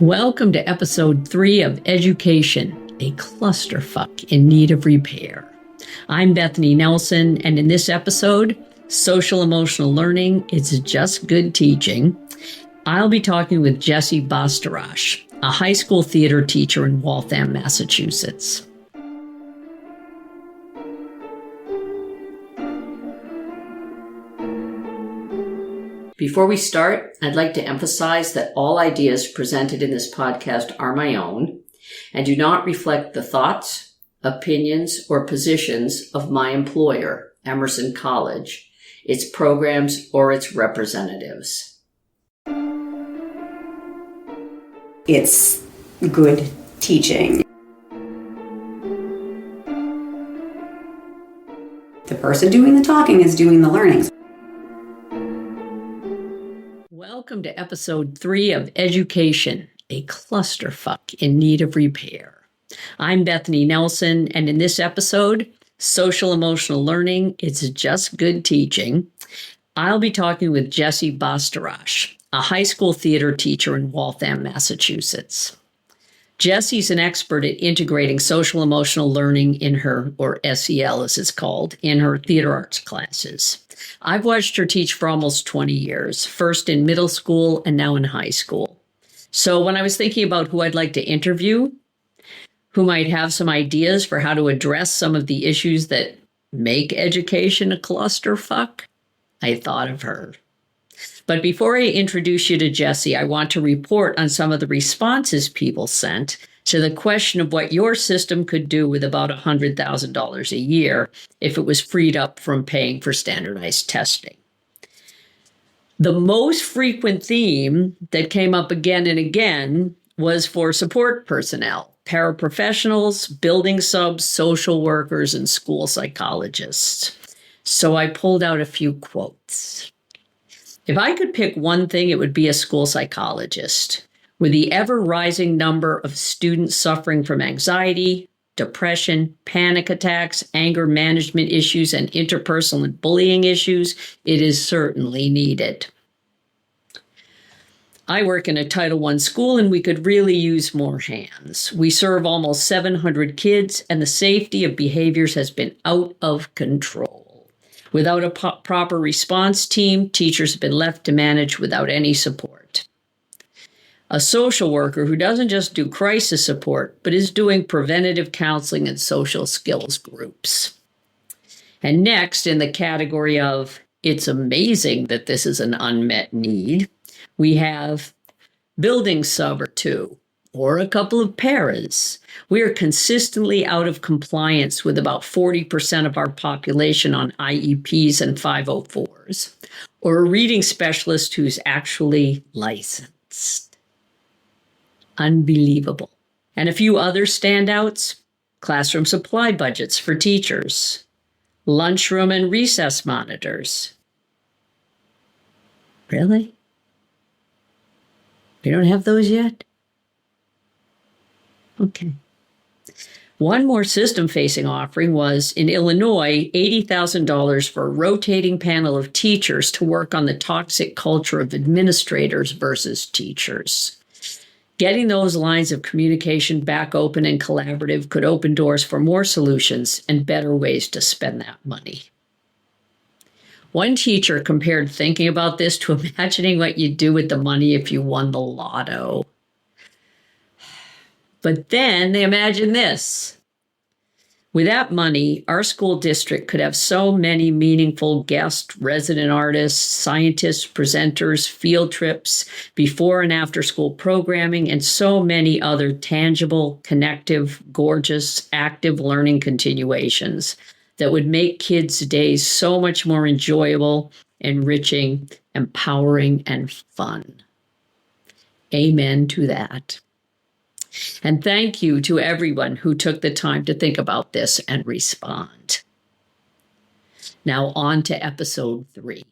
Welcome to episode 3 of Education, a clusterfuck in need of repair. I'm Bethany Nelson, and in this episode, Social Emotional Learning, It's Just Good Teaching, I'll be talking with Jessie Bastarache, a high school theater teacher in Waltham, Massachusetts. Before we start, I'd like to emphasize that all ideas presented in this podcast are my own and do not reflect the thoughts, opinions, or positions of my employer, Emerson College, its programs, or its representatives. It's good teaching. The person doing the talking is doing the learning. Welcome to episode 3 of Education, a clusterfuck in need of repair. I'm Bethany Nelson, and in this episode, Social Emotional Learning, It's Just Good Teaching, I'll be talking with Jessie Bastarache, a high school theater teacher in Waltham, Massachusetts. Jessie's an expert at integrating social emotional learning in her, or SEL as it's called, in her theater arts classes. I've watched her teach for almost 20 years, first in middle school and now in high school. So when I was thinking about who I'd like to interview, who might have some ideas for how to address some of the issues that make education a clusterfuck, I thought of her. But before I introduce you to Jessie, I want to report on some of the responses people sent to the question of what your system could do with about $100,000 a year if it was freed up from paying for standardized testing. The most frequent theme that came up again and again was for support personnel, paraprofessionals, building subs, social workers, and school psychologists. So I pulled out a few quotes. If I could pick one thing, it would be a school psychologist. With the ever-rising number of students suffering from anxiety, depression, panic attacks, anger management issues, and interpersonal and bullying issues, it is certainly needed. I work in a Title I school, and we could really use more hands. We serve almost 700 kids, and the safety of behaviors has been out of control. Without a proper response team, teachers have been left to manage without any support. A social worker who doesn't just do crisis support, but is doing preventative counseling and social skills groups. And next, in the category of, it's amazing that this is an unmet need, we have building sub or two, or a couple of paras. We are consistently out of compliance with about 40% of our population on IEPs and 504s, or a reading specialist who's actually licensed. Unbelievable. And a few other standouts: classroom supply budgets for teachers, lunchroom and recess monitors. Really? We don't have those yet? Okay. One more system-facing offering was, in Illinois, $80,000 for a rotating panel of teachers to work on the toxic culture of administrators versus teachers. Getting those lines of communication back open and collaborative could open doors for more solutions and better ways to spend that money. One teacher compared thinking about this to imagining what you'd do with the money if you won the lotto. But then they imagined this. With that money, our school district could have so many meaningful guest resident artists, scientists, presenters, field trips, before and after school programming, and so many other tangible, connective, gorgeous, active learning continuations that would make kids' days so much more enjoyable, enriching, empowering, and fun. Amen to that. And thank you to everyone who took the time to think about this and respond. Now on to episode 3.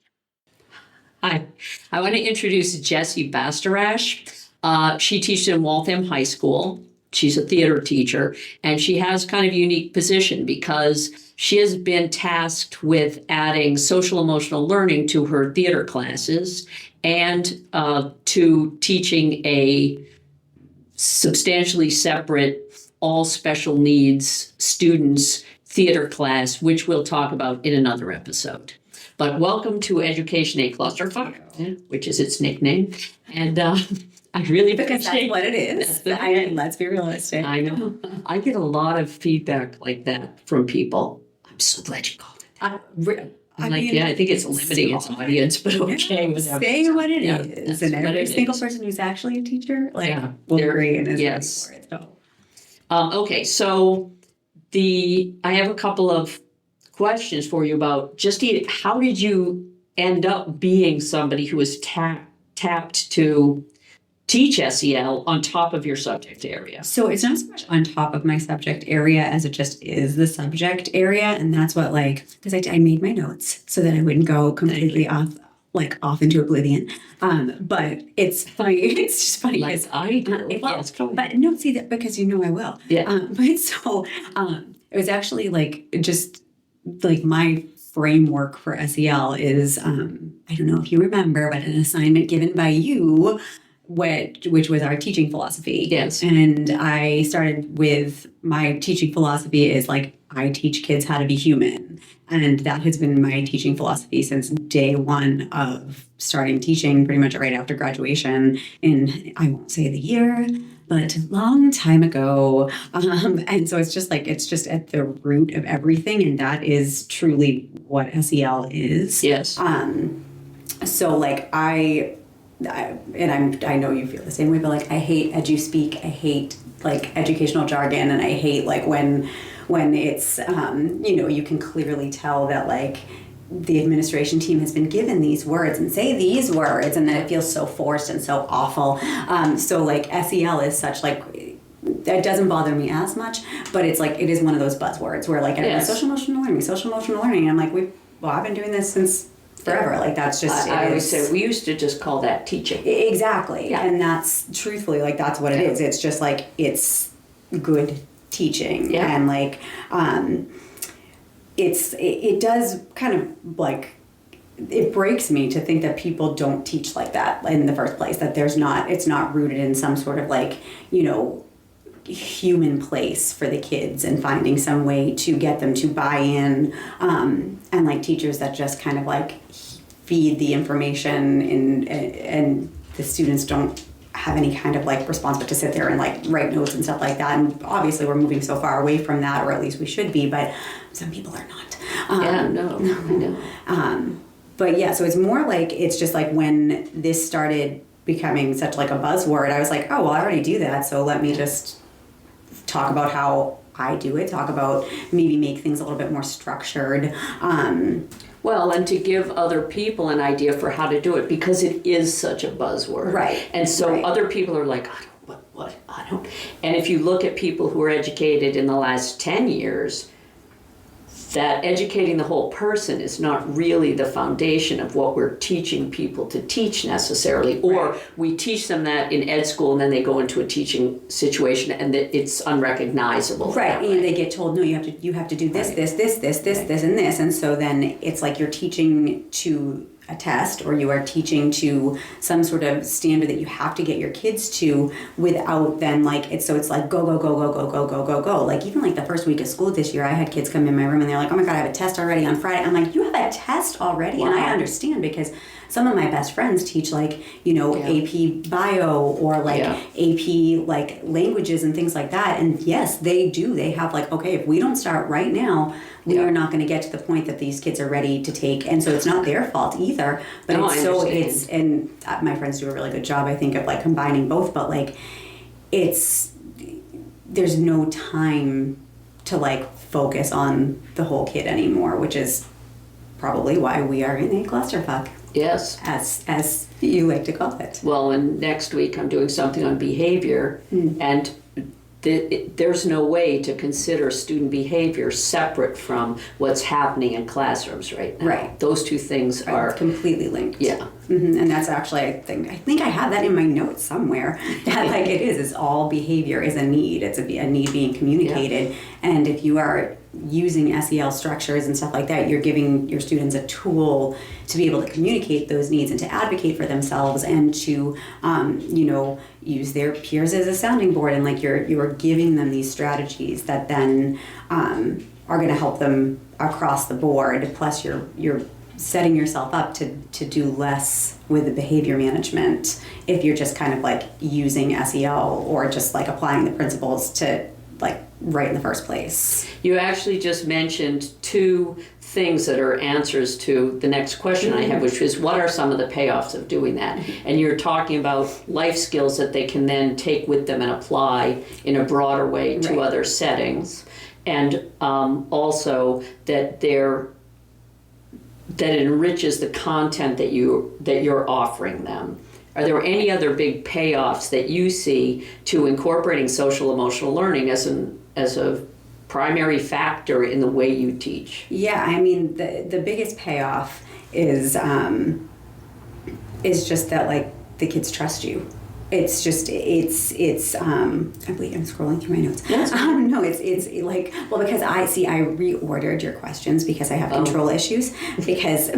Hi, I want to introduce Jessie Bastarache. She teaches in Waltham High School. She's a theater teacher, and she has kind of a unique position because she has been tasked with adding social emotional learning to her theater classes and to teaching a substantially separate, all special needs students theater class, which we'll talk about in another episode. But welcome to Education A Clusterfuck, which is its nickname. And I really Because appreciate that's what it is. I mean, let's be realistic. I know. I get a lot of feedback like that from people. I'm so glad you called it. I'm like, yeah, I think it's limiting its audience, but okay, whatever. Say what it Yeah, is. that's And what every it single is. person who's actually a teacher, like, Yeah, will they're- agree and is yes. ready for it. So. Okay, so I have a couple of questions for you about just how did you end up being somebody who was tapped to teach SEL on top of your subject area? So it's not so much on top of my subject area as it just is the subject area. And that's what, like, because I made my notes so that I wouldn't go completely off into oblivion. But it's funny. It's just funny. Like because, I do. Yes, go but no, see that because you know I will. Yeah. But so it was actually like just like my framework for SEL is I don't know if you remember, but an assignment given by you, which was our teaching philosophy. Yes. And I started with my teaching philosophy is like I teach kids how to be human. And that has been my teaching philosophy since day one of starting teaching, pretty much right after graduation in, I won't say the year, but a long time ago. And so it's just at the root of everything. And that is truly what SEL is. Yes. So like I know you feel the same way, but like I hate edu-speak. I hate like educational jargon, and I hate like when it's you can clearly tell that like the administration team has been given these words and say these words, and then it feels so forced and so awful. So like SEL is such like that doesn't bother me as much, but it's like it is one of those buzzwords where like Yes. social emotional learning. And I'm like I've been doing this since forever. Like that's just I always say we used to just call that teaching. Exactly. Yeah. And that's truthfully like that's what it is. It's just like it's good teaching. Yeah. And like it does kind of like it breaks me to think that people don't teach like that in the first place, that it's not rooted in some sort of like, human place for the kids and finding some way to get them to buy in, and like teachers that just kind of like feed the information and the students don't have any kind of like response but to sit there and like write notes and stuff like that. And obviously we're moving so far away from that, or at least we should be, but some people are not. I know. But yeah, so it's more like it's just like when this started becoming such like a buzzword, I was like, oh well, I already do that, so let me just talk about how I do it, talk about maybe make things a little bit more structured. Well, and to give other people an idea for how to do it, because it is such a buzzword. Right. And so Right. other people are like, I don't. And if you look at people who are educated in the last 10 years, that educating the whole person is not really the foundation of what we're teaching people to teach necessarily. Or we teach them that in ed school and then they go into a teaching situation and that it's unrecognizable. Right, that way. and they get told, no, you have to do this, this, and this. And so then it's like you're teaching to a test, or you are teaching to some sort of standard that you have to get your kids to without then like it's like go. Like even like the first week of school this year, I had kids come in my room and they're like, oh my God, I have a test already on Friday. I'm like, you have a test already? Wow. And I understand because some of my best friends teach like, AP bio or like AP like languages and things like that. And yes, they do. They have like, okay, if we don't start right now, we are not going to get to the point that these kids are ready to take. And so it's not their fault either. But No, it's I so understand. it's, and my friends do a really good job, I think, of like combining both. But like, there's no time to like focus on the whole kid anymore, which is probably why we are in a clusterfuck. Yes. As you like to call it. Well, and next week I'm doing something on behavior, and there's no way to consider student behavior separate from what's happening in classrooms right now. Right. Those two things are It's completely linked. Yeah. And that's actually, I think I have that in my notes somewhere, that like it's all behavior is a need. It's a need being communicated. And if you are using SEL structures and stuff like that, you're giving your students a tool to be able to communicate those needs and to advocate for themselves and to, use their peers as a sounding board. And like you're giving them these strategies that then are going to help them across the board. Plus you're setting yourself up to do less with the behavior management if you're just kind of like using SEL or just like applying the principles to like right in the first place. You actually just mentioned two things that are answers to the next question I have, which is what are some of the payoffs of doing that? And you're talking about life skills that they can then take with them and apply in a broader way to other settings. And also that that enriches the content that you're offering them. Are there any other big payoffs that you see to incorporating social emotional learning as a primary factor in the way you teach? Yeah, I mean the biggest payoff is just that like the kids trust you. It's just I'm scrolling through my notes. Yes. No, it's like, well, because I reordered your questions because I have control issues because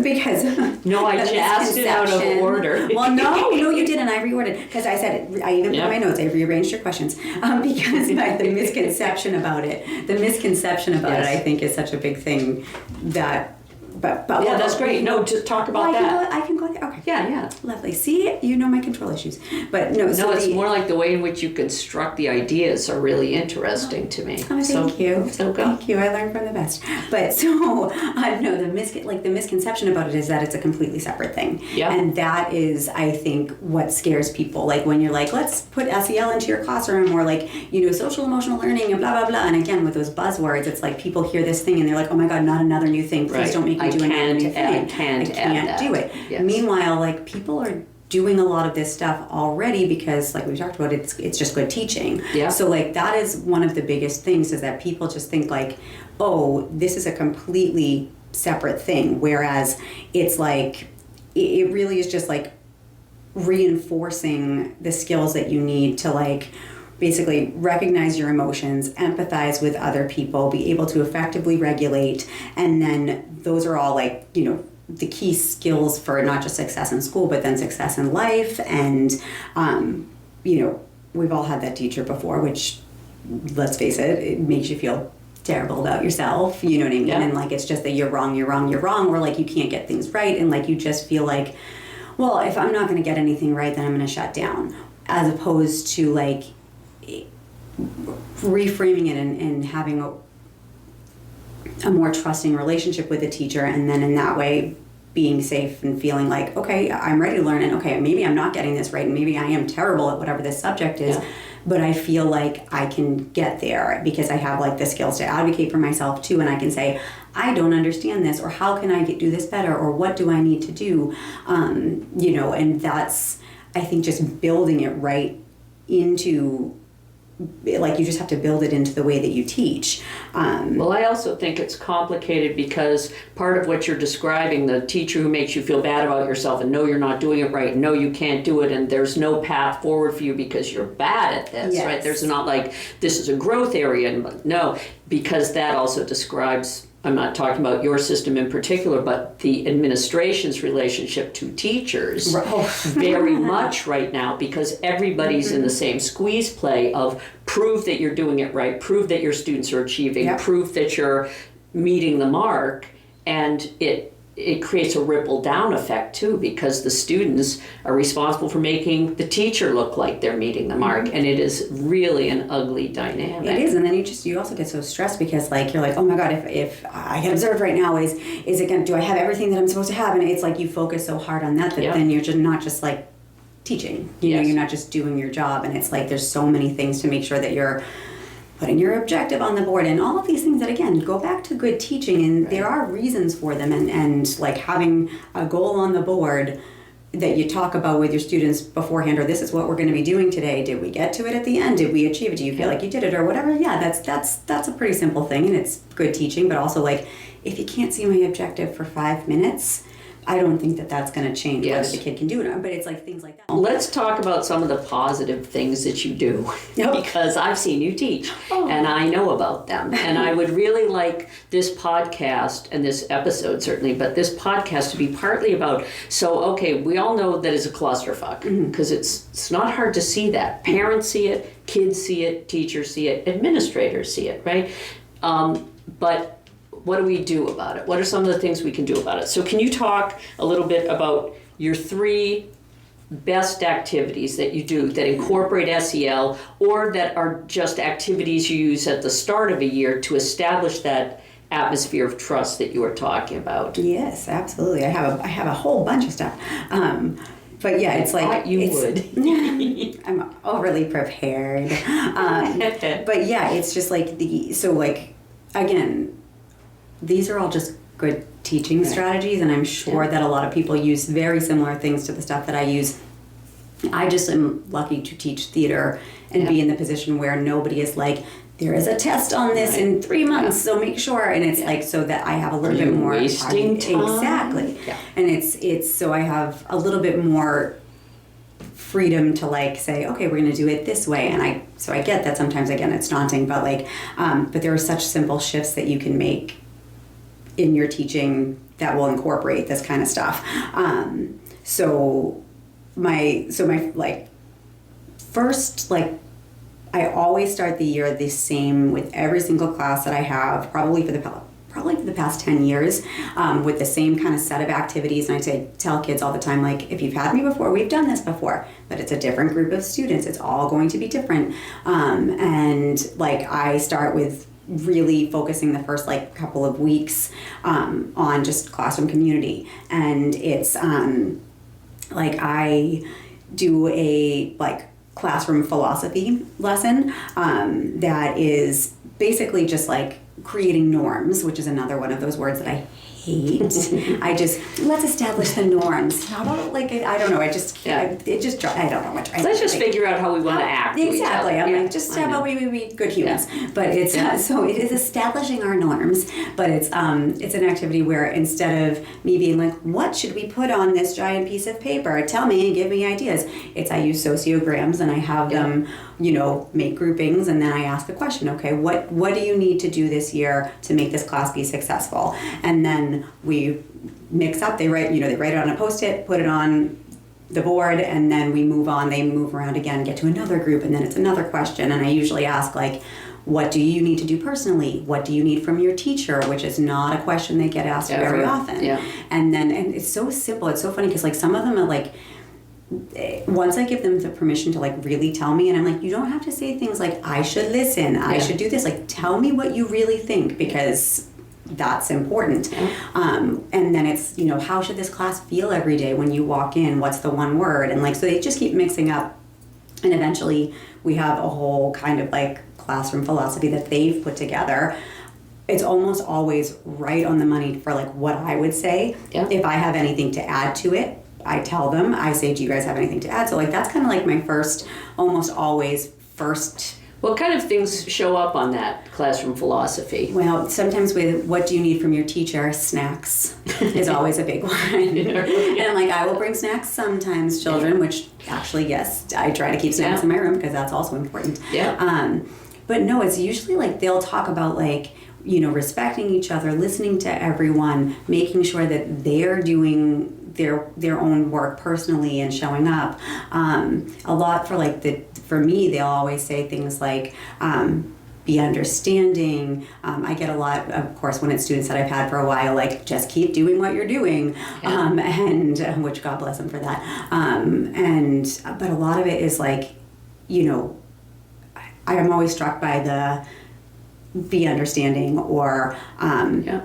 No, I just asked it out of order. Well, no, you didn't. I reordered because I said I even put my notes. I rearranged your questions because the misconception about it, I think is such a big thing that. But yeah, that's great. No, just talk about that. I can go there. Okay. Yeah. Lovely. See, you know my control issues. But no, it's more like the way in which you construct the ideas are really interesting to me. Oh, thank you. So thank you. I learned from the best. But so no, the misconception about it is that it's a completely separate thing. Yeah. And that is, I think, what scares people. Like when you're like, let's put SEL into your classroom, or like, social emotional learning and blah blah blah. And again, with those buzzwords, it's like people hear this thing and they're like, oh my God, not another new thing. Please don't make me do another new thing. I can't do it. Yes. Meanwhile, like people are doing a lot of this stuff already because, like we talked about, it's just good teaching. Yeah. So like that is one of the biggest things, is that people just think like, oh, this is a completely separate thing, whereas it's like it really is just like reinforcing the skills that you need to like basically recognize your emotions, empathize with other people, be able to effectively regulate, and then those are all like, the key skills for not just success in school, but then success in life. And, we've all had that teacher before, which, let's face it makes you feel terrible about yourself, you know what I mean? Yeah. And like, it's just that you're wrong, or like you can't get things right. And like, you just feel like, well, if I'm not going to get anything right, then I'm going to shut down, as opposed to like reframing it and having a more trusting relationship with the teacher, and then in that way being safe and feeling like, okay, I'm ready to learn, and okay, maybe I'm not getting this right, and maybe I am terrible at whatever this subject is, but I feel like I can get there because I have like the skills to advocate for myself too, and I can say, I don't understand this, or how can I do this better, or what do I need to do, and that's, I think, just building it right into, like, you just have to build it into the way that you teach. Well, I also think it's complicated because part of what you're describing, the teacher who makes you feel bad about yourself and know you're not doing it right, know you can't do it, and there's no path forward for you because you're bad at this, yes. right? There's not like, this is a growth area. No, because that also describes, I'm not talking about your system in particular, but the administration's relationship to teachers very much right now, because everybody's in the same squeeze play of prove that you're doing it right, prove that your students are achieving, prove that you're meeting the mark, and it creates a ripple down effect too, because the students are responsible for making the teacher look like they're meeting the mark, and it is really an ugly dynamic. It is, and then you also get so stressed because like you're like, oh my God, if I get observed right now, is it gonna, do I have everything that I'm supposed to have? And it's like you focus so hard on that then you're just not just like teaching, you're not just doing your job, and it's like there's so many things to make sure that you're putting your objective on the board and all of these things that, again, go back to good teaching, and there are reasons for them, and like having a goal on the board that you talk about with your students beforehand, or this is what we're going to be doing today. Did we get to it at the end? Did we achieve it? Do you feel like you did it, or whatever? Yeah, that's a pretty simple thing, and it's good teaching. But also, like, if you can't see my objective for 5 minutes, I don't think that that's going to change Yes. whether the kid can do it or not, but it's like things like that. Let's talk about some of the positive things that you do, Yep. because I've seen you teach Oh. and I know about them. And I would really like this podcast and this episode certainly, but this podcast to be partly about, so, okay, we all know that it's a clusterfuck because it's not hard to see that. Parents see it, kids see it, teachers see it, administrators see it, right? But what do we do about it? What are some of the things we can do about it? So can you talk a little bit about your 3 best activities that you do that incorporate SEL, or that are just activities you use at the start of a year to establish that atmosphere of trust that you were talking about? Yes, absolutely. I have a whole bunch of stuff. But yeah, it's like would. I'm overly prepared. But yeah, it's just like again, these are all just good teaching strategies, and I'm sure that a lot of people use very similar things to the stuff that I use. I just am lucky to teach theater and be in the position where nobody is like, there is a test on this in 3 months, so make sure. And it's like, so that I have a little bit more wasting time. Exactly. Yeah. And it's so I have a little bit more freedom to like say, okay, we're going to do it this way. And I get that sometimes, again, it's daunting, but like, but there are such simple shifts that you can make in your teaching that will incorporate this kind of stuff. So my like first, like, I always start the year the same with every single class that I have, probably for the past 10 years, with the same kind of set of activities. And I tell kids all the time, like, if you've had me before, we've done this before, but it's a different group of students. It's all going to be different. And like, I start with really focusing the first like couple of weeks on just classroom community. And it's like, I do a like classroom philosophy lesson that is basically just like creating norms, which is another one of those words that I hate. Let's establish the norms. How about like, I don't know, I don't know what. Let's just figure out how we want to act. Exactly. I'm like, just how about we be good humans? Yeah. But it's so it is establishing our norms. But it's an activity where instead of me being like, what should we put on this giant piece of paper? Tell me and give me ideas. I use sociograms and I have them, make groupings, and then I ask the question, okay, what do you need to do this year to make this class be successful? And then we mix up, they write it on a Post-it, put it on the board, and then we move on. They move around again, get to another group, and then it's another question. And I usually ask, like, what do you need to do personally? What do you need from your teacher? Which is not a question they get asked very often. Yeah. And it's so simple. It's so funny because like some of them are like, once I give them the permission to like really tell me, and I'm like, you don't have to say things like, I should listen, I should do this. Like, tell me what you really think, because that's important. And then it's, how should this class feel every day when you walk in? What's the one word? And like, so they just keep mixing up. And eventually we have a whole kind of like classroom philosophy that they've put together. It's almost always right on the money for like what I would say. Yeah. If I have anything to add to it, I tell them, I say, do you guys have anything to add? So like, that's kind of like my almost always first. What kind of things show up on that classroom philosophy? Well, sometimes with what do you need from your teacher, snacks is always a big one. And like, I will bring snacks sometimes, children, which actually, yes, I try to keep snacks in my room because that's also important. Yeah. But no, it's usually like they'll talk about like, respecting each other, listening to everyone, making sure that they're doing their own work personally and showing up. A lot for me, they'll always say things like, be understanding. I get a lot, of course, when it's students that I've had for a while, like, just keep doing what you're doing, and which God bless them for that. But a lot of it is like, I am always struck by the be understanding or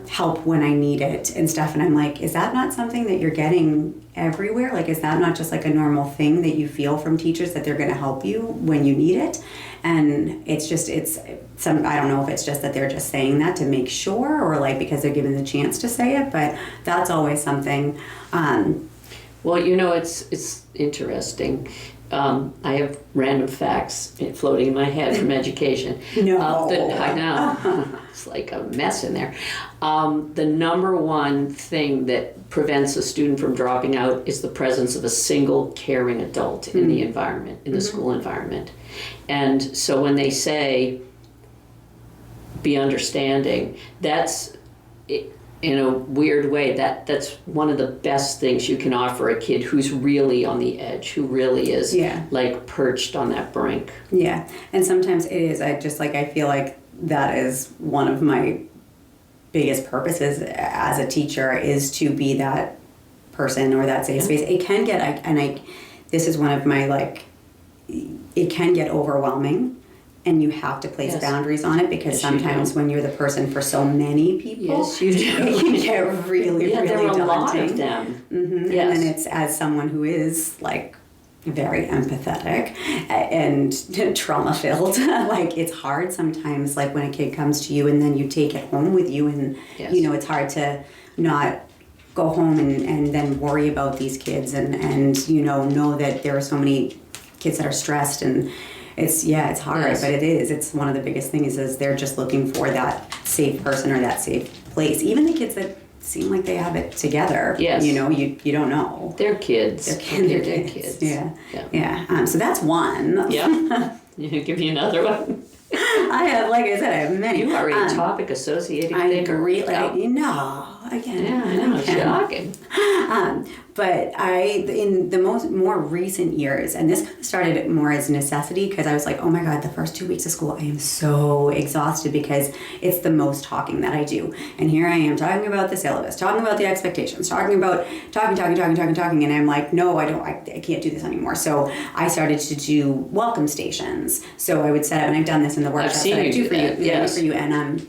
help when I need it and stuff. And I'm like, is that not something that you're getting everywhere? Like, is that not just like a normal thing that you feel from teachers, that they're going to help you when you need it? And I don't know if it's just that they're just saying that to make sure, or like because they're given the chance to say it, but that's always something. Well, you know, it's interesting. I have random facts floating in my head from education. No. I know. It's like a mess in there. The number one thing that prevents a student from dropping out is the presence of a single caring adult in the environment, in the school environment. And so when they say, be understanding, that's, in a weird way, that's one of the best things you can offer a kid who's really on the edge, who really is like perched on that brink. Yeah, and sometimes it is. I feel like that is one of my biggest purposes as a teacher, is to be that person or that safe space. It can get, this is one of my, like, it can get overwhelming. And you have to place boundaries on it, because sometimes when you're the person for so many people, you do. It can get really, really there are daunting. A lot of them. And then it's, as someone who is like very empathetic and trauma filled, like it's hard sometimes, like when a kid comes to you and then you take it home with you, and you know, it's hard to not go home and then worry about these kids and you know that there are so many kids that are stressed, and it's hard, but it's one of the biggest things is they're just looking for that safe person or that safe place. Even the kids that seem like they have it together, you know, you don't know. They're kids. They're kids. Yeah. So that's one. Yeah. You give me another one. I have, like I said, I have many. You are a topic associating I thinker. agree. Again. Yeah, I know. Shocking. But in the more recent years, and this kind of started more as necessity, because I was like, oh my God, the first 2 weeks of school, I am so exhausted because it's the most talking that I do. And here I am talking about the syllabus, talking about the expectations, talking, and I'm like, no, I can't do this anymore. So I started to do welcome stations. So I would set up, and I've done this in the workshops that I do for you, and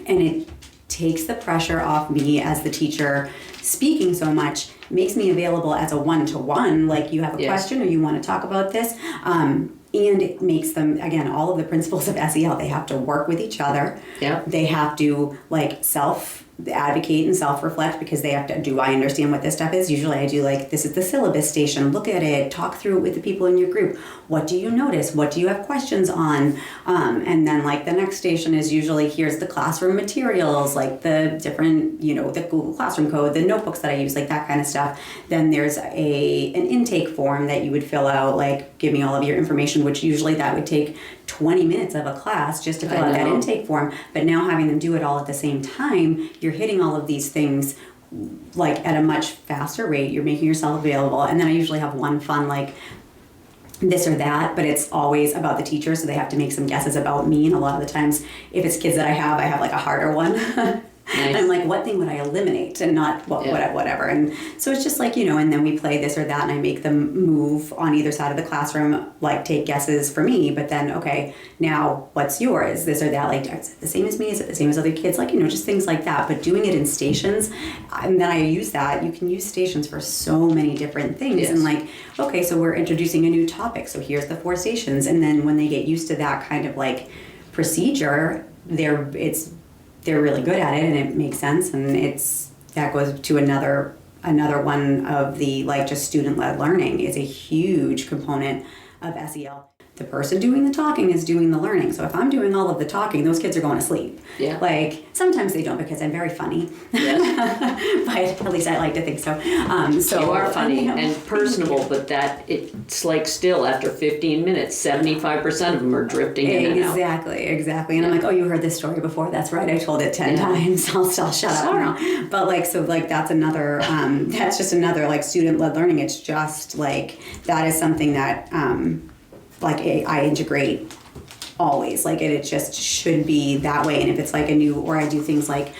it takes the pressure off me as the teacher speaking so much, makes me available as a one-to-one, like you have a question or you want to talk about this, and it makes them, again, all of the principles of SEL, they have to work with each other. They have to like self-advocate and self-reflect, because they have to, do I understand what this stuff is? Usually I do like, this is the syllabus station, look at it, talk through it with the people in your group. What do you notice? What do you have questions on? And then like the next station is usually, here's the classroom materials, like the different, you know, the Google Classroom code, the notebooks that I use, like that kind of stuff. Then there's an intake form that you would fill out, like give me all of your information, which usually that would take 20 minutes of a class just to fill out that intake form. But now having them do it all at the same time, you're hitting all of these things like at a much faster rate. You're making yourself available. And then I usually have one fun like this or that, but it's always about the teacher, so they have to make some guesses about me. And a lot of the times, if it's kids that I have like a harder one. And I'm like, what thing would I eliminate and not whatever? And so it's just like, you know, and then we play this or that, and I make them move on either side of the classroom, like take guesses for me, but then, okay, now what's yours? This or that, like, is it the same as me? Is it the same as other kids? Like, you know, just things like that. But doing it in stations, and then I use that. You can use stations for so many different things. And like, okay, so we're introducing a new topic. So here's the 4 stations. And then when they get used to that kind of like procedure, they're really good at it, and it makes sense, and that goes to another one of the like just student-led learning is a huge component of SEL. The person doing the talking is doing the learning. So if I'm doing all of the talking, those kids are going to sleep. Like sometimes they don't, because I'm very funny. But at least I like to think so. So you are funny and personable, but that it's like still after 15 minutes, 75% of them are drifting in and out. Exactly. And I'm like, oh, you heard this story before. That's right. I told it 10 times. I'll shut up now. But like, so like that's another, that's just another like student-led learning. It's just like, that is something that, like I integrate always, like it just should be that way. And if it's like a new, or I do things like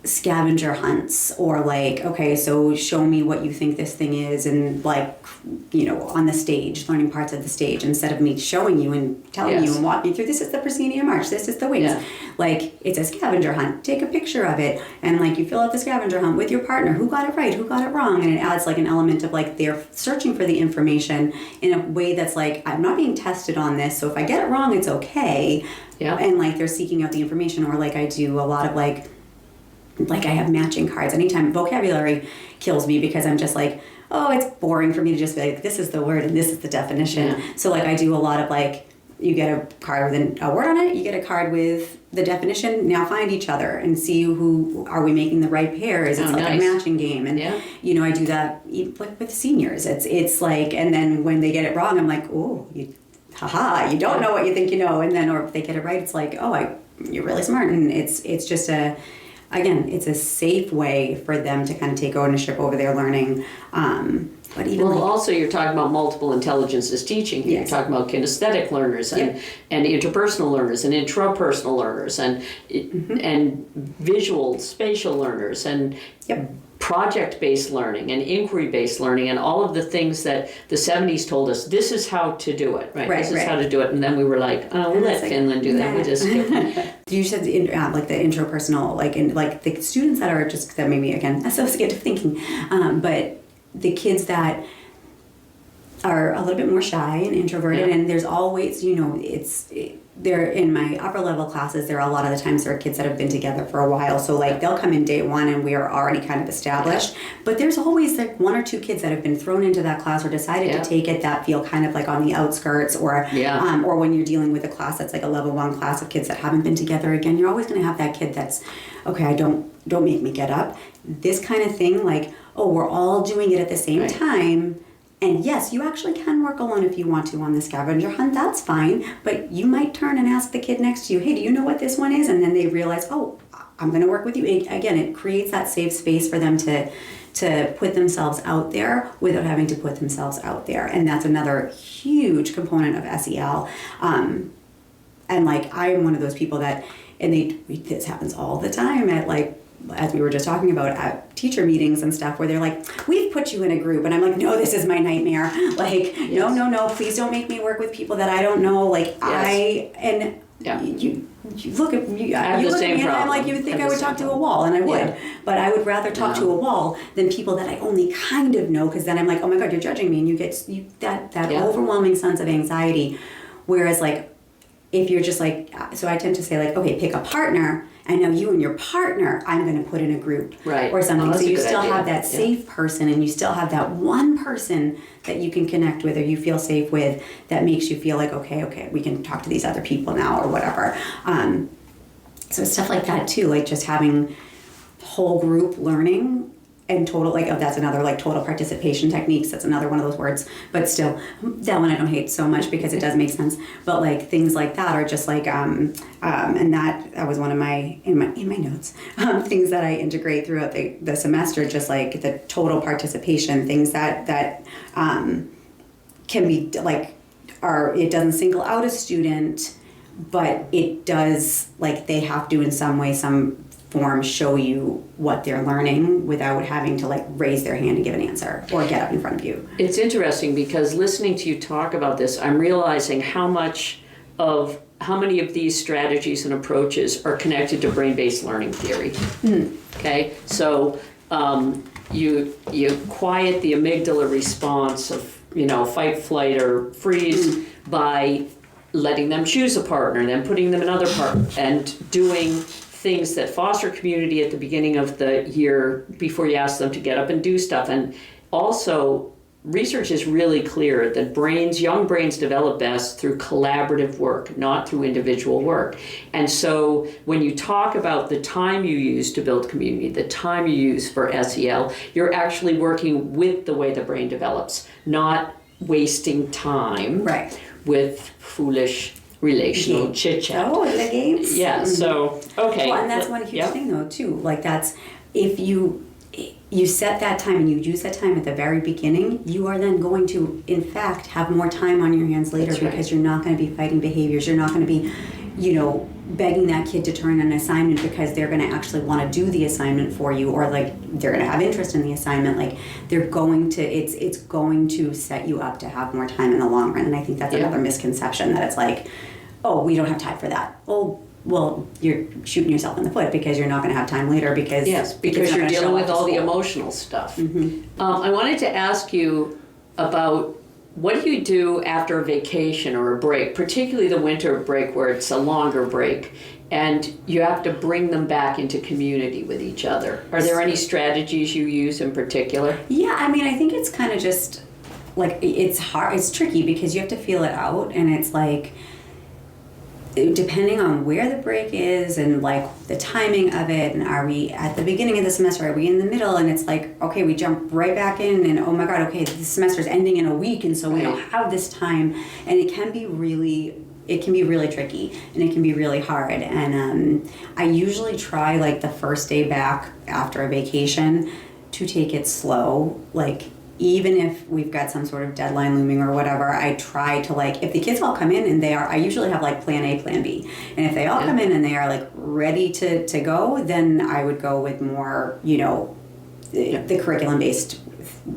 scavenger hunts, or like, okay, so show me what you think this thing is, and like, you know, on the stage, learning parts of the stage, instead of me showing you and telling you and walking through, this is the proscenium arch, this is the wings. Like, it's a scavenger hunt, take a picture of it, and like you fill out the scavenger hunt with your partner, who got it right, who got it wrong, and it adds like an element of like they're searching for the information in a way that's like, I'm not being tested on this, so if I get it wrong, it's okay. And like they're seeking out the information. Or like I do a lot of like like I have matching cards. Anytime vocabulary kills me because I'm just like, oh, it's boring for me to just be like, this is the word and this is the definition. Yeah. So like I do a lot of like, you get a card with a word on it, you get a card with the definition, now find each other and see who, are we making the right pairs? It's like a matching game. And, you know, I do that like with seniors. It's like, and then when they get it wrong, I'm like, oh, you don't know what you think you know. And then, or if they get it right, it's like, oh, you're really smart. And it's just it's a safe way for them to kind of take ownership over their learning. But even also you're talking about multiple intelligences teaching. Yes. You're talking about kinesthetic learners and interpersonal learners and intrapersonal learners and visual, spatial learners and project-based learning and inquiry-based learning and all of the things that the 70s told us, this is how to do it, right? This is how to do it. And then we were like, oh, we'll let Finland do that. We just You said like the intrapersonal, like the students that are just, that maybe, again, associative thinking, but the kids that are a little bit more shy and introverted, and there's always, you know, they're in my upper level classes, there are a lot of the times there are kids that have been together for a while, so like they'll come in day one and we are already kind of established, but there's always like one or two kids that have been thrown into that class or decided to take it that feel kind of like on the outskirts, or when you're dealing with a class that's like a level 1 class of kids that haven't been together, again, you're always going to have that kid that's, okay, don't make me get up, this kind of thing, like, oh, we're all doing it at the same time. And yes, you actually can work alone if you want to on the scavenger hunt, that's fine. But you might turn and ask the kid next to you, hey, do you know what this one is? And then they realize, oh, I'm going to work with you. Again, it creates that safe space for them to put themselves out there without having to put themselves out there. And that's another huge component of SEL. And like, I am one of those people that, and this happens all the time at like, as we were just talking about at teacher meetings and stuff, where they're like, we've put you in a group, and I'm like, no, this is my nightmare. Like, no, please don't make me work with people that I don't know. Like, you look at me, and I'm like, you would think I would talk to a wall, and I would, but I would rather talk to a wall than people that I only kind of know, because then I'm like, oh my God, you're judging me, and you get that overwhelming sense of anxiety. Whereas like, if you're just like, so I tend to say like, okay, pick a partner, and now you and your partner, I'm going to put in a group or something. So you still have that safe person, and you still have that one person that you can connect with or you feel safe with, that makes you feel like, okay, we can talk to these other people now or whatever. So stuff like that too, like just having whole group learning and total, like, that's another, like, total participation techniques. That's another one of those words. But still, that one I don't hate so much because it does make sense. But, like, things like that are just, like, and that was one of my, in my notes, things that I integrate throughout the semester, just, like, the total participation, things that can be, like, it doesn't single out a student, but it does, like, they have to in some way, some form, show you what they're learning without having to, like, raise their hand and give an answer or get up in front of you. It's interesting because listening to you talk about this, I'm realizing how many of these strategies and approaches are connected to brain-based learning theory. Okay, so you quiet the amygdala response of, fight, flight, or freeze by letting them choose a partner, then putting them in another partner, and doing things that foster community at the beginning of the year before you ask them to get up and do stuff. And also, research is really clear that young brains develop best through collaborative work, not through individual work. And so when you talk about the time you use to build community, the time you use for SEL, you're actually working with the way the brain develops, not wasting time with foolish relational chit-chat. Oh, the games? Yeah, so, okay. Well, and that's one huge thing, though, too. Like, that's, if you set that time and you use that time at the very beginning, you are then going to, in fact, have more time on your hands later because you're not going to be fighting behaviors. You're not going to be, begging that kid to turn an assignment because they're going to actually want to do the assignment for you, or, like, they're going to have interest in the assignment. Like, they're going to, it's going to set you up to have more time in the long run. And I think that's another misconception, that it's like, oh, we don't have time for that. Oh, well, you're shooting yourself in the foot because you're not going to have time later because you're dealing with all the emotional stuff. I wanted to ask you about what do you do after a vacation or a break, particularly the winter break where it's a longer break, and you have to bring them back into community with each other? Are there any strategies you use in particular? Yeah, I mean, I think it's kind of just like, it's hard, it's tricky because you have to feel it out, and it's like, depending on where the break is and like the timing of it, and are we at the beginning of the semester, are we in the middle, and it's like, okay, we jump right back in, and oh my god, okay, the semester's ending in a week, and so we don't have this time, and it can be really tricky, and it can be really hard. And I usually try, like, the first day back after a vacation to take it slow. Like, even if we've got some sort of deadline looming or whatever, I try to, like, if the kids all come in and I usually have like plan A, plan B. And if they all come in and they are like ready to go, then I would go with more, the curriculum based,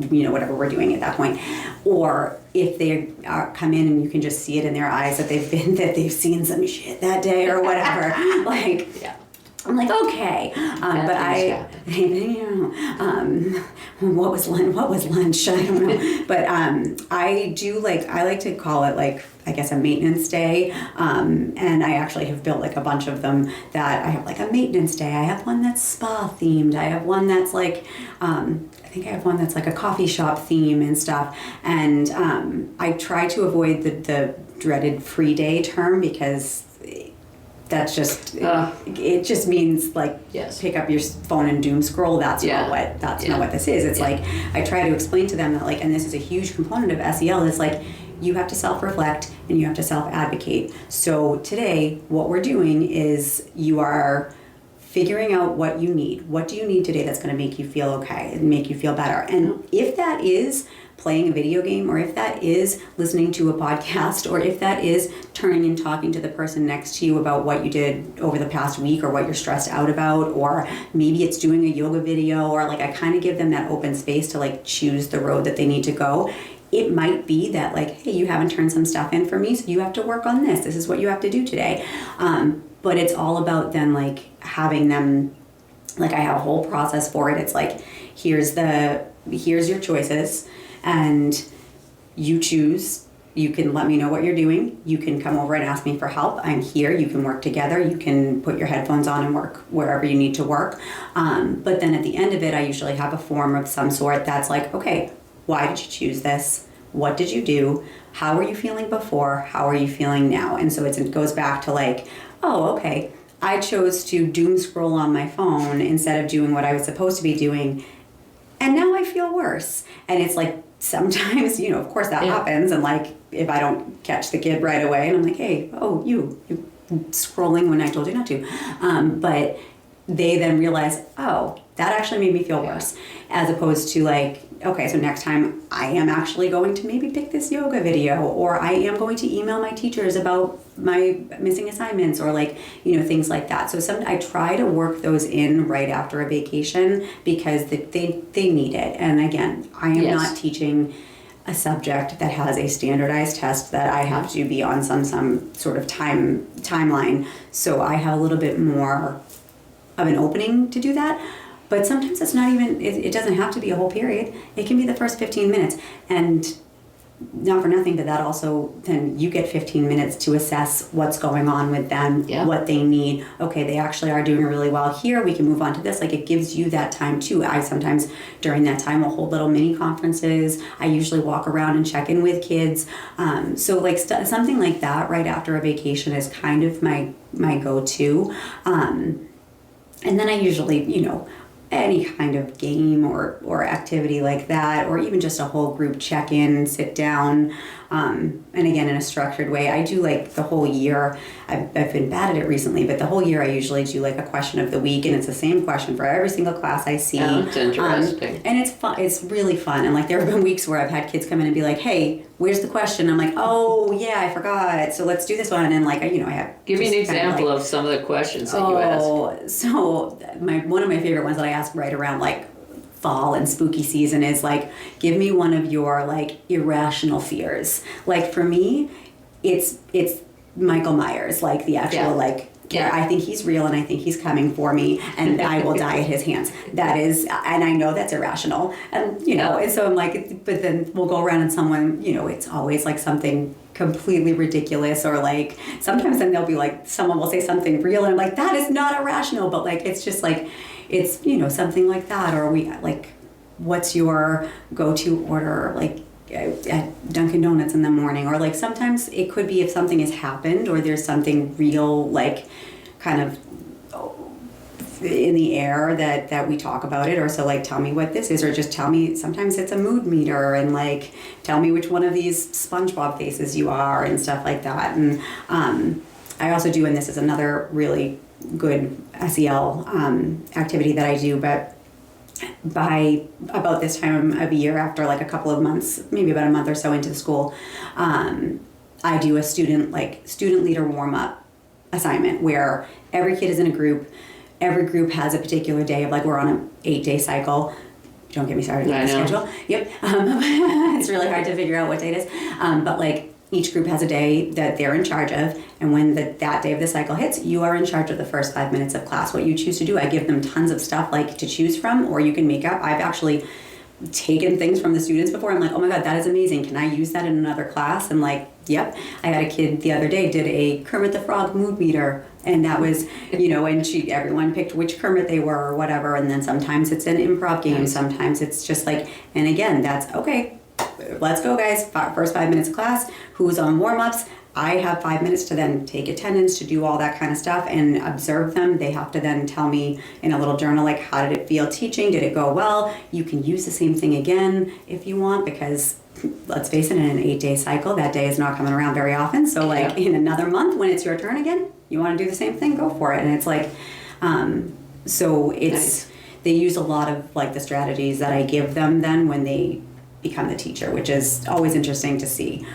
whatever we're doing at that point. Or if they come in and you can just see it in their eyes that they've seen some shit that day or whatever, like, I'm like, okay, what was lunch? I don't know, but I like to call it, like, I guess, a maintenance day, and I actually have built like a bunch of them that I have, like, a maintenance day. I have one that's spa themed. I have one that's like, I think I have one that's like a coffee shop theme and stuff, and I try to avoid the dreaded free day term, because that's just it just means, like, pick up your phone and doom scroll. That's not what this is. It's like, I try to explain to them that, like, and this is a huge component of SEL, is like, you have to self-reflect and you have to self-advocate. So today, what we're doing is you are figuring out what you need. What do you need today that's going to make you feel okay and make you feel better? And if that is playing a video game, or if that is listening to a podcast, or if that is turning and talking to the person next to you about what you did over the past week, or what you're stressed out about, or maybe it's doing a yoga video, or, like, I kind of give them that open space to, like, choose the road that they need to go. It might be that, like, hey, you haven't turned some stuff in for me, so you have to work on this. This is what you have to do today. But it's all about then, like, having them, like, I have a whole process for it. It's like, here's your choices, and you choose. You can let me know what you're doing. You can come over and ask me for help. I'm here. You can work together. You can put your headphones on and work wherever you need to work. But then at the end of it, I usually have a form of some sort that's like, okay, why did you choose this? What did you do? How were you feeling before? How are you feeling now? And so it goes back to, like, oh, okay, I chose to doom scroll on my phone instead of doing what I was supposed to be doing, and now I feel worse. And it's like, sometimes, of course that happens, and, like, if I don't catch the kid right away, and I'm like, hey, oh, you scrolling when I told you not to, but they then realize, oh, that actually made me feel worse, as opposed to, like, okay, so next time I am actually going to maybe pick this yoga video, or I am going to email my teachers about my missing assignments, or, like, things like that. So I try to work those in right after a vacation, because they need it. And again, I am not teaching a subject that has a standardized test that I have to be on some sort of timeline. So I have a little bit more of an opening to do that. But sometimes it's not even, it doesn't have to be a whole period. It can be the first 15 minutes. And not for nothing, but that also, then you get 15 minutes to assess what's going on with them, what they need. Okay, they actually are doing really well here. We can move on to this. Like, it gives you that time too. I sometimes, during that time, will hold little mini conferences. I usually walk around and check in with kids. So, like, something like that right after a vacation is kind of my go-to. And then I usually, any kind of game or activity like that, or even just a whole group check-in, sit down, and again, in a structured way. I do, like, the whole year. I've been bad at it recently, but the whole year I usually do, like, a question of the week, and it's the same question for every single class I see. Oh, that's interesting. And it's fun. It's really fun. And, like, there have been weeks where I've had kids come in and be like, hey, where's the question? I'm like, oh, yeah, I forgot. So let's do this one. And, like, I have... Give me an example of some of the questions that you ask. So one of my favorite ones that I ask right around, like, fall and spooky season is, like, give me one of your, like, irrational fears. Like, for me, it's Michael Myers, like, the actual, like, Yeah. I think he's real and I think he's coming for me and I will die at his hands. That is, and I know that's irrational. And, you know, and so I'm like, but then we'll go around and someone, you know, it's always like something completely ridiculous, or like sometimes then they'll be like, someone will say something real and I'm like, that is not irrational, but like, it's just like, it's, you know, something like that. Or we like, what's your go-to order? Like, at Dunkin' Donuts in the morning, or like sometimes it could be if something has happened or there's something real, like kind of in the air that we talk about it, or so like tell me what this is, or just tell me, sometimes it's a mood meter and like tell me which one of these SpongeBob faces you are and stuff like that. And I also do, and this is another really good SEL activity that I do, but by about this time of year, after like a couple of months, maybe about a month or so into the school, I do a student leader warm-up assignment where every kid is in a group. Every group has a particular day of, like, we're on an 8-day cycle. Don't get me started on the schedule. Yep. It's really hard to figure out what day it is. But like each group has a day that they're in charge of, and when that day of the cycle hits, you are in charge of the first 5 minutes of class. What you choose to do, I give them tons of stuff like to choose from, or you can make up. I've actually taken things from the students before. I'm like, oh my God, that is amazing. Can I use that in another class? And like, yep. I had a kid the other day did a Kermit the Frog mood meter, and that was, you know, and everyone picked which Kermit they were or whatever. And then sometimes it's an improv game. Sometimes it's just like, and again, that's okay. Let's go, guys. First 5 minutes of class. Who's on warm-ups? I have 5 minutes to then take attendance, to do all that kind of stuff and observe them. They have to then tell me in a little journal, like, how did it feel teaching? Did it go well? You can use the same thing again if you want, because let's face it, in an 8-day cycle, that day is not coming around very often. So like in another month when it's your turn again, you want to do the same thing, go for it. And it's like, so it's, they use a lot of like the strategies that I give them then when they become the teacher, which is always interesting to see.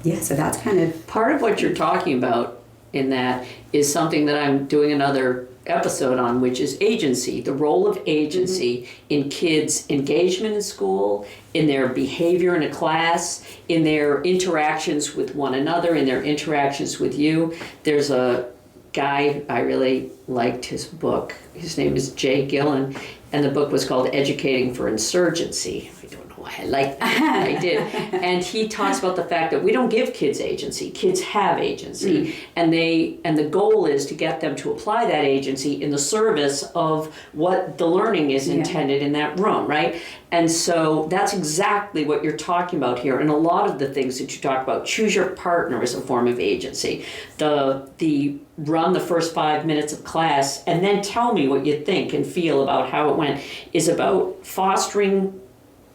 Yeah, so that's kind of part of what you're talking about in that is something that I'm doing another episode on, which is agency, the role of agency in kids' engagement in school, in their behavior in a class, in their interactions with one another, in their interactions with you. There's a guy, I really liked his book. His name is Jay Gillen, and the book was called Educating for Insurgency. I don't know why I liked that, I did. And he talks about the fact that we don't give kids agency. Kids have agency, and the goal is to get them to apply that agency in the service of what the learning is intended in that room, right? And so that's exactly what you're talking about here. And a lot of the things that you talk about, choose your partner as a form of agency. The run the first 5 minutes of class and then tell me what you think and feel about how it went is about fostering,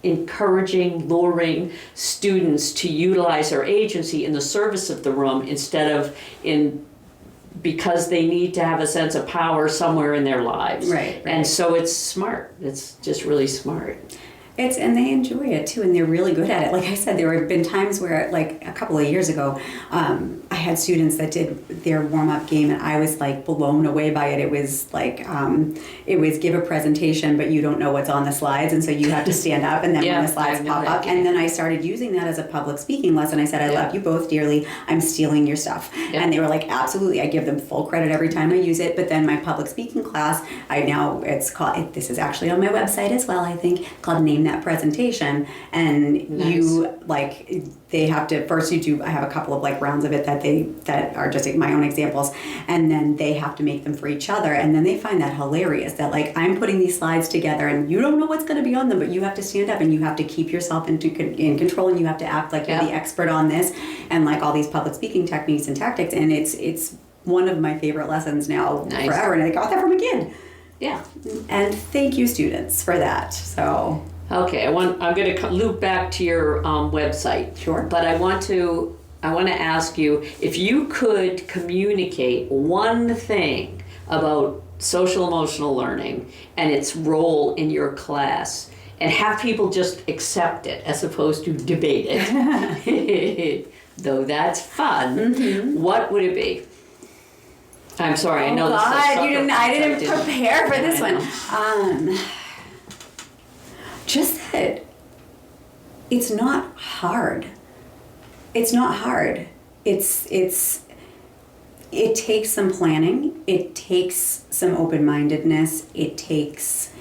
encouraging, luring students to utilize their agency in the service of the room instead of because they need to have a sense of power somewhere in their lives. Right. And so it's smart. It's just really smart. And they enjoy it too, and they're really good at it. Like I said, there have been times where, like a couple of years ago, I had students that did their warm-up game, and I was like blown away by it. It was like, it was give a presentation, but you don't know what's on the slides, and so you have to stand up, and then when the slides pop up, and then I started using that as a public speaking lesson. I said, I love you both dearly. I'm stealing your stuff. And they were like, absolutely. I give them full credit every time I use it, but then my public speaking class, it's called, this is actually on my website as well, I think, called Name That Presentation, and you like they have to first you do I have a couple of like rounds of it that are just like my own examples, and then they have to make them for each other, and then they find that hilarious that like I'm putting these slides together and you don't know what's going to be on them, but you have to stand up and you have to keep yourself in control, and you have to act like you're the expert on this, and like all these public speaking techniques and tactics, and it's one of my favorite lessons now forever, and I got that from a kid. Yeah. And thank you, students, for that. So okay, I'm going to loop back to your website. Sure. But I want to ask you if you could communicate one thing about social emotional learning and its role in your class, and have people just accept it as opposed to debate it. Though that's fun. What would it be? I'm sorry, I know this is I didn't prepare for this one. Just that it's not hard. It's not hard. It's it takes some planning. It takes some open-mindedness. It takes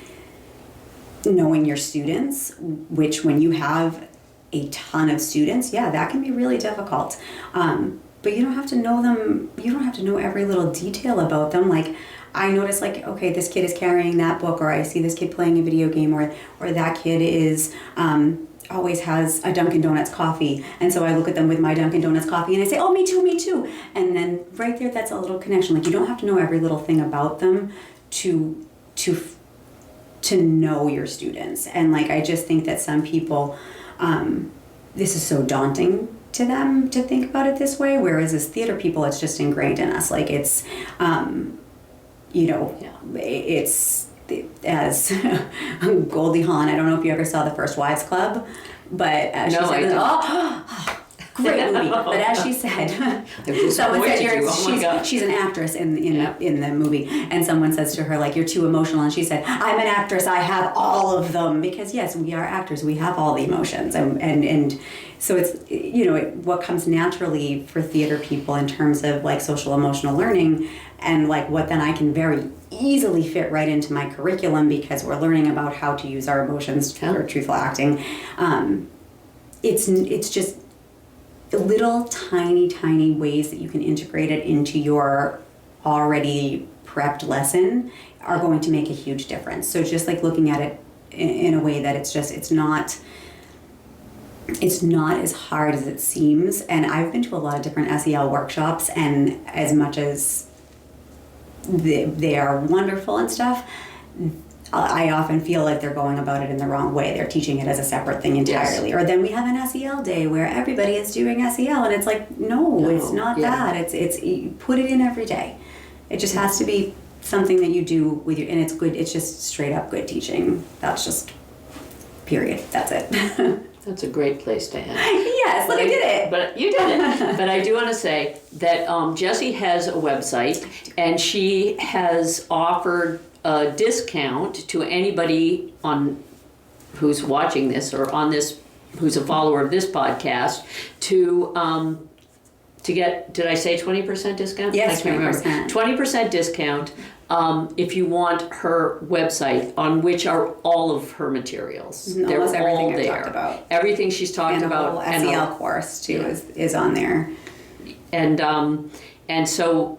knowing your students, which when you have a ton of students, yeah, that can be really difficult. But you don't have to know them. You don't have to know every little detail about them. Like, I notice, like, okay, this kid is carrying that book, or I see this kid playing a video game, or that kid is always has a Dunkin' Donuts coffee, and so I look at them with my Dunkin' Donuts coffee, and I say, oh, me too, me too. And then right there, that's a little connection. Like, you don't have to know every little thing about them to know your students. And like, I just think that some people, this is so daunting to them to think about it this way, whereas as theater people, it's just ingrained in us. Like, it's it's as Goldie Hawn, I don't know if you ever saw The First Wives Club, but she No, I said, didn't. great movie. But as she said, someone said she's an actress in the movie, and someone says to her, like, you're too emotional, and she said, I'm an actress, I have all of them, because yes, we are actors, we have all the emotions, and so it's, what comes naturally for theater people in terms of like social emotional learning, and like what then I can very easily fit right into my curriculum, because we're learning about how to use our emotions for truthful acting. It's just little tiny ways that you can integrate it into your already prepped lesson are going to make a huge difference. So just like looking at it in a way that it's not as hard as it seems. And I've been to a lot of different SEL workshops, and as much as they are wonderful and stuff, I often feel like they're going about it in the wrong way. They're teaching it as a separate thing entirely. Yes. Or then we have an SEL day where everybody is doing SEL, and it's like, no, it's not that. It's you put it in every day. It just has to be something that you do with your, and it's good. It's just straight up good teaching. That's just, period. That's it. That's a great place to end. Yes, I did it. But you did it. But I do want to say that Jessie has a website, and she has offered a discount to anybody who's watching this or on this, who's a follower of this podcast, to get, did I say 20% discount? Yes, I can't 20%. remember. 20% discount if you want her website, on which are all of her materials. They're almost everything all I've there. talked about. Everything she's talked about. And the whole SEL course too is on there. And so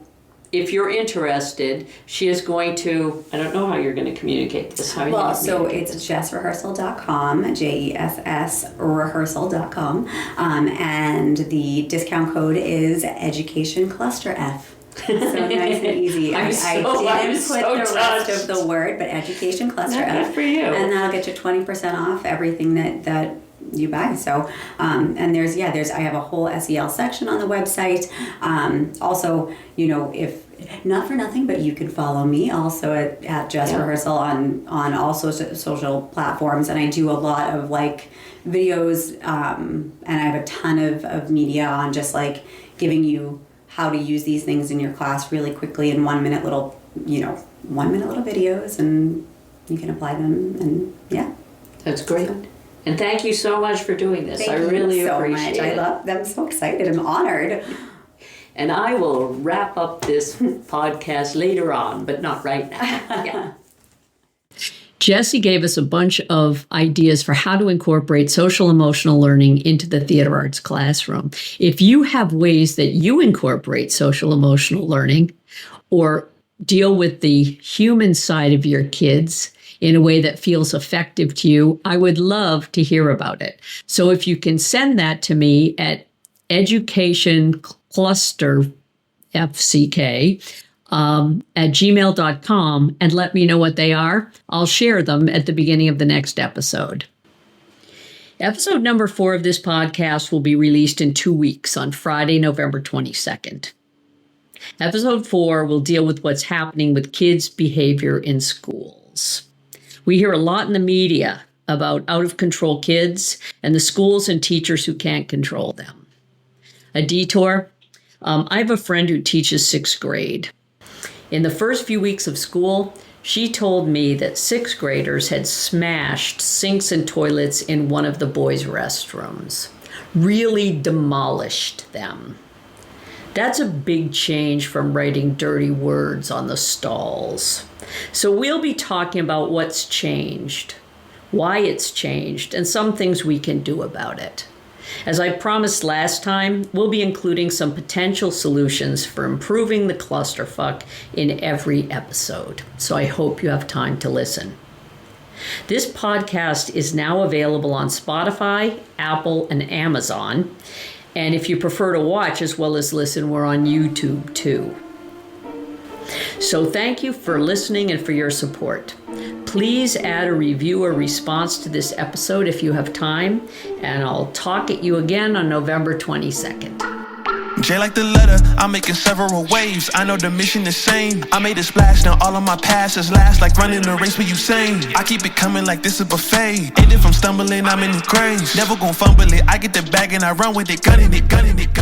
if you're interested, she is going to, I don't know how you're going to communicate this. So it's jessrehearsal.com, JESS rehearsal.com, and the discount code is Education Cluster F. So nice and easy. I didn't put the rest of the word, but Education Cluster F. Good for you. And that'll get you 20% off everything that you buy. So, and there's I have a whole SEL section on the website. Also, if not for nothing, but you can follow me also at Jess Rehearsal on all social platforms, and I do a lot of like videos, and I have a ton of media on just like giving you how to use these things in your class really quickly in 1 minute little videos, and you can apply them, and That's great. And thank you so much for doing this. I really appreciate it. I love them. I'm so excited. I'm honored. And I will wrap up this podcast later on, but not right now. Jessie gave us a bunch of ideas for how to incorporate social emotional learning into the theater arts classroom. If you have ways that you incorporate social emotional learning or deal with the human side of your kids in a way that feels effective to you, I would love to hear about it. So if you can send that to me at educationclusterfck at gmail.com and let me know what they are, I'll share them at the beginning of the next episode. Episode number 4 of this podcast will be released in 2 weeks on Friday, November 22nd. Episode 4 will deal with what's happening with kids' behavior in schools. We hear a lot in the media about out-of-control kids and the schools and teachers who can't control them. A detour. I have a friend who teaches 6th grade. In the first few weeks of school, she told me that 6th graders had smashed sinks and toilets in one of the boys' restrooms, really demolished them. That's a big change from writing dirty words on the stalls. So we'll be talking about what's changed, why it's changed, and some things we can do about it. As I promised last time, we'll be including some potential solutions for improving the clusterfuck in every episode. So I hope you have time to listen. This podcast is now available on Spotify, Apple, and Amazon. And if you prefer to watch as well as listen, we're on YouTube too. So thank you for listening and for your support. Please add a review or response to this episode if you have time, and I'll talk at you again on November 22nd. J like the letter, I'm making several waves. I know the mission is same. I made a splash, now all of my passes last like running a race with Usain. I keep it coming like this a buffet. And if I'm stumbling, I'm in the grave. Never gon' fumble it, I get the bag and I run with it, gunning it, gunning it, gunning it.